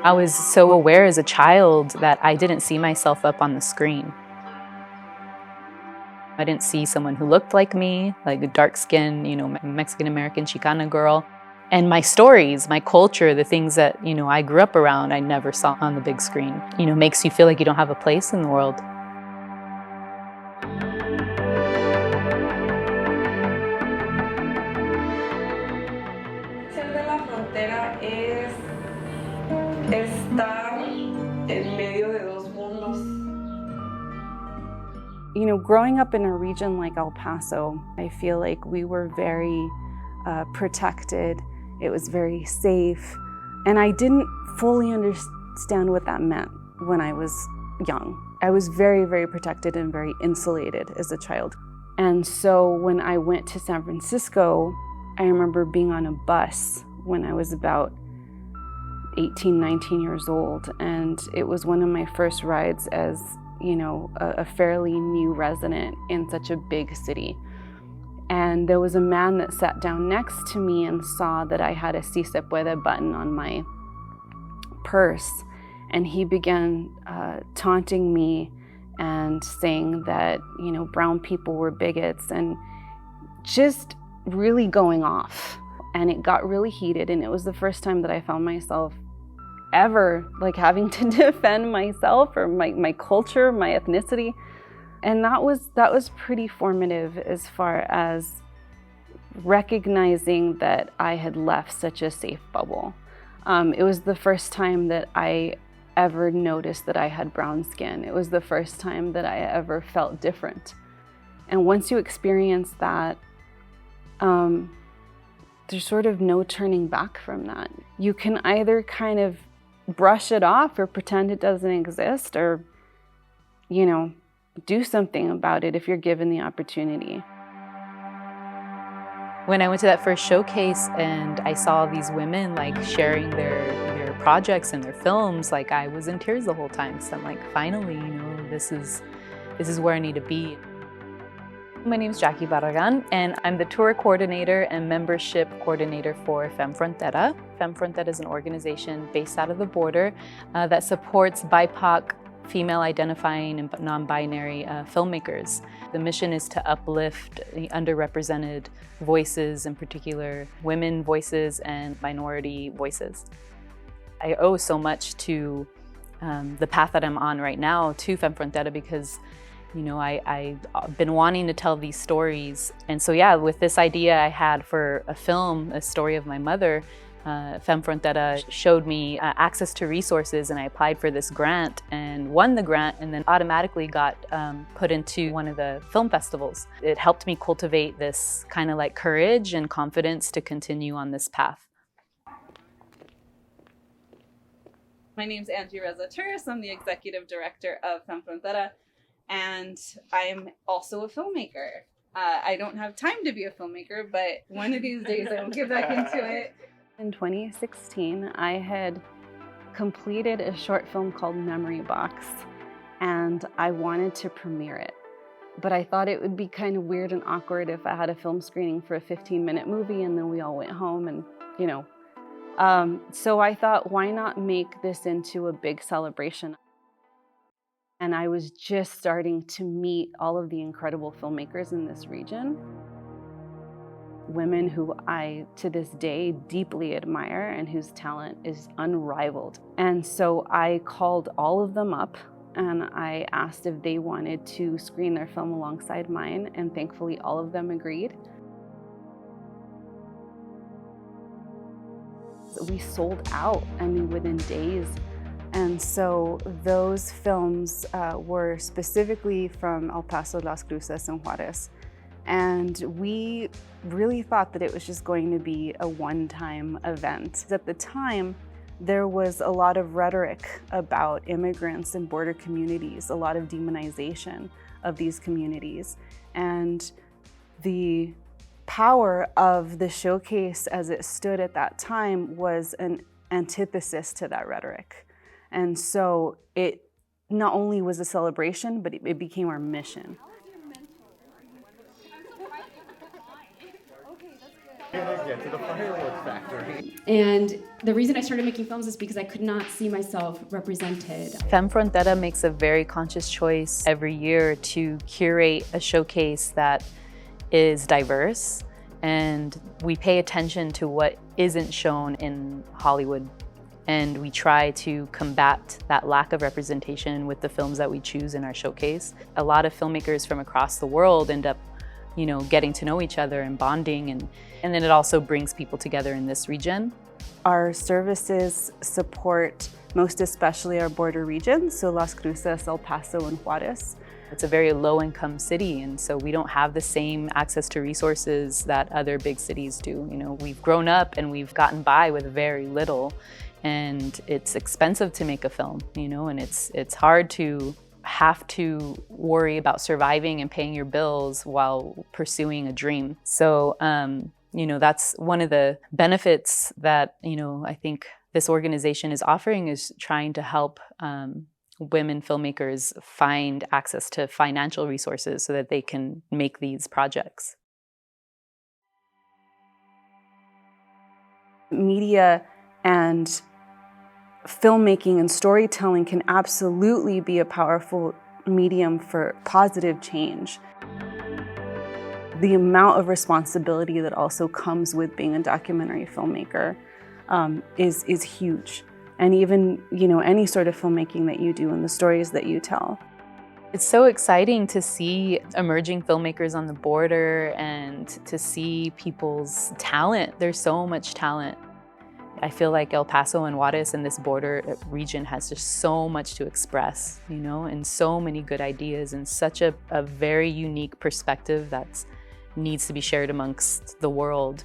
I was so aware as a child that I didn't see myself up on the screen. I didn't see someone who looked like me, like a dark-skinned, Mexican-American Chicana girl. And my stories, my culture, the things that, I grew up around, I never saw on the big screen. Makes you feel like you don't have a place in the world. Ser de la frontera es estar en medio de dos mundos. Growing up in a region like El Paso, I feel like we were very protected. It was very safe. And I didn't fully understand what that meant when I was young. I was very, very protected and very insulated as a child. And so when I went to San Francisco, I remember being on a bus when I was about 18, 19 years old. And it was one of my first rides as, a fairly new resident in such a big city. And there was a man that sat down next to me and saw that I had a Si Se Puede button on my purse. And he began taunting me and saying that, brown people were bigots and just really going off. And it got really heated, and it was the first time that I found myself ever having to defend myself or my culture, my ethnicity. And that was pretty formative as far as recognizing that I had left such a safe bubble. It was the first time that I ever noticed that I had brown skin. It was the first time that I ever felt different. And once you experience that, there's sort of no turning back from that. You can either kind of brush it off or pretend it doesn't exist, or, do something about it if you're given the opportunity. When I went to that first showcase and I saw these women sharing their projects and their films, I was in tears the whole time. So I'm finally, this is where I need to be. My name is Jackie Barragan, and I'm the tour coordinator and membership coordinator for Femme Frontera. Femme Frontera is an organization based out of the border that supports BIPOC, female-identifying and non-binary filmmakers. The mission is to uplift the underrepresented voices, in particular women voices and minority voices. I owe so much to the path that I'm on right now to Femme Frontera because I've been wanting to tell these stories. And so yeah, with this idea I had for a film, a story of my mother, Femme Frontera showed me access to resources, and I applied for this grant and won the grant, and then automatically got put into one of the film festivals. It helped me cultivate this kind of courage and confidence to continue on this path. My name's Angie Reza Turris. I'm the executive director of Femme Frontera, and I'm also a filmmaker. I don't have time to be a filmmaker, but one of these days I will get back into it. In 2016, I had completed a short film called Memory Box, and I wanted to premiere it. But I thought it would be kind of weird and awkward if I had a film screening for a 15-minute movie and then we all went home and, So I thought, why not make this into a big celebration? And I was just starting to meet all of the incredible filmmakers in this region. Women who I, to this day, deeply admire and whose talent is unrivaled. And so I called all of them up and I asked if they wanted to screen their film alongside mine, and thankfully all of them agreed. We sold out, within days. And so those films were specifically from El Paso, Las Cruces, and Juarez. And we really thought that it was just going to be a one-time event. At the time, there was a lot of rhetoric about immigrants and border communities, a lot of demonization of these communities. And the power of the showcase as it stood at that time was an antithesis to that rhetoric. And so it not only was a celebration, but it became our mission. Gonna get to the fireworks factory. And the reason I started making films is because I could not see myself represented. Femme Frontera makes a very conscious choice every year to curate a showcase that is diverse, and we pay attention to what isn't shown in Hollywood, and we try to combat that lack of representation with the films that we choose in our showcase. A lot of filmmakers from across the world end up getting to know each other and bonding, and then it also brings people together in this region. Our services support most especially our border regions, so Las Cruces, El Paso, and Juarez. It's a very low-income city, and so we don't have the same access to resources that other big cities do. We've grown up and we've gotten by with very little, and it's expensive to make a film, and it's hard to have to worry about surviving and paying your bills while pursuing a dream. So, that's one of the benefits that, I think this organization is offering, is trying to help women filmmakers find access to financial resources so that they can make these projects. Media and filmmaking and storytelling can absolutely be a powerful medium for positive change. The amount of responsibility that also comes with being a documentary filmmaker is huge. And even, any sort of filmmaking that you do and the stories that you tell. It's so exciting to see emerging filmmakers on the border and to see people's talent. There's so much talent. I feel like El Paso and Juarez and this border region has just so much to express, and so many good ideas, and such a very unique perspective that needs to be shared amongst the world.